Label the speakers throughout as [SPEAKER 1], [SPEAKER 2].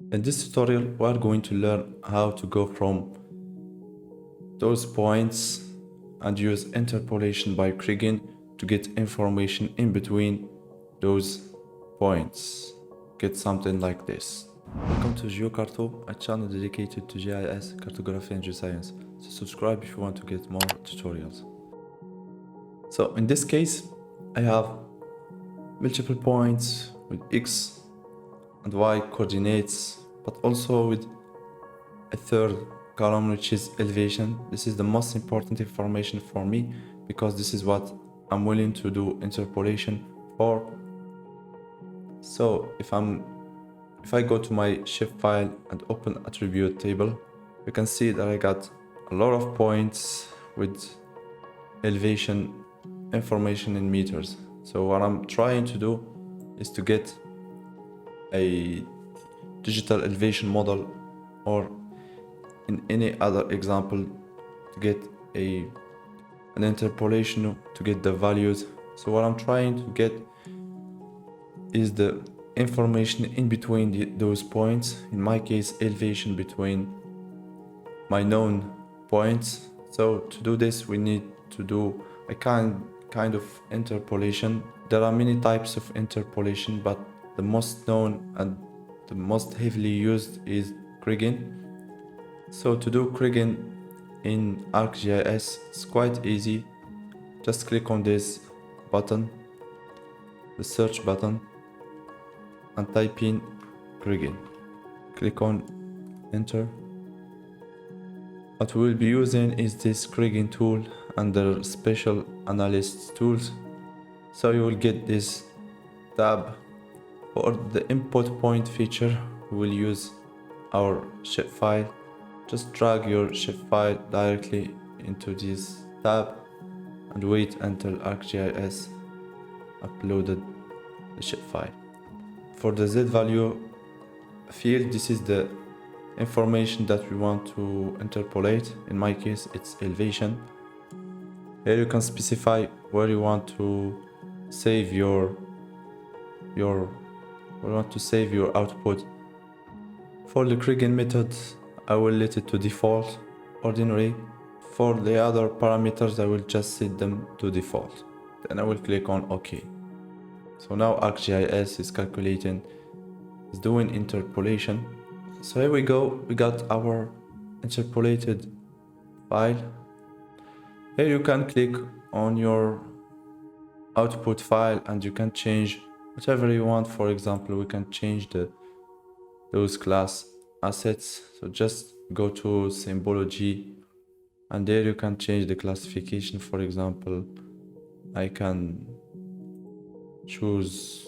[SPEAKER 1] In this tutorial, we are going to learn how to go from those points and use interpolation by Kriging to get information in between those points. Get something like this. Welcome to GeoCarto, a channel dedicated to GIS, cartography and geoscience. So subscribe if you want to get more tutorials. So in this case, I have multiple points with X and Y coordinates, but also with a third column which is elevation. This is the most important information for me because this is what I'm willing to do interpolation for. So if I go to my shapefile and open attribute table, you can see that I got a lot of points with elevation information in meters. So what I'm trying to do is to get a digital elevation model, or in any other example to get an interpolation to get the values. So what I'm trying to get is the information in between those points, in my case elevation between my known points. So to do this we need to do a kind of interpolation. There are many types of interpolation, but the most known and the most heavily used is Kriging. So to do Kriging in ArcGIS, it's quite easy. Just click on this button, the search button, and type in Kriging. Click on enter. What we will be using is this Kriging tool under special analyst tools. So you will get this tab. For the input point feature, we will use our shapefile. Just drag your shapefile directly into this tab and wait until ArcGIS uploaded the shapefile. For the Z value field, this is the information that we want to interpolate. In my case, it's elevation. Here you can specify where you want to save your output. For the Kriging method, I will let it to default, ordinary. For the other parameters, I will just set them to default. Then I will click on OK. So now ArcGIS is calculating, is doing interpolation. So here we go, we got our interpolated file. Here you can click on your output file and you can change whatever you want. For example, we can change those class assets. So just go to symbology and there you can change the classification. For example, I can choose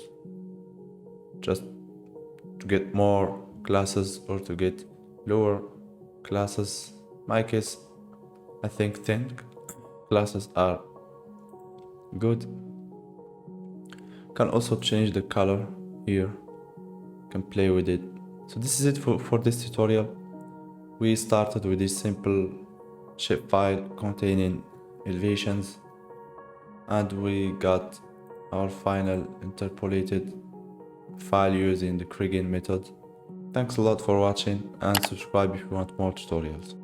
[SPEAKER 1] just to get more classes or to get lower classes. In my case, I think 10 classes are good. Can also change the color here, can play with it. So this is it for this tutorial. We started with this simple shapefile containing elevations and we got our final interpolated file using the Kriging method. Thanks a lot for watching and subscribe if you want more tutorials.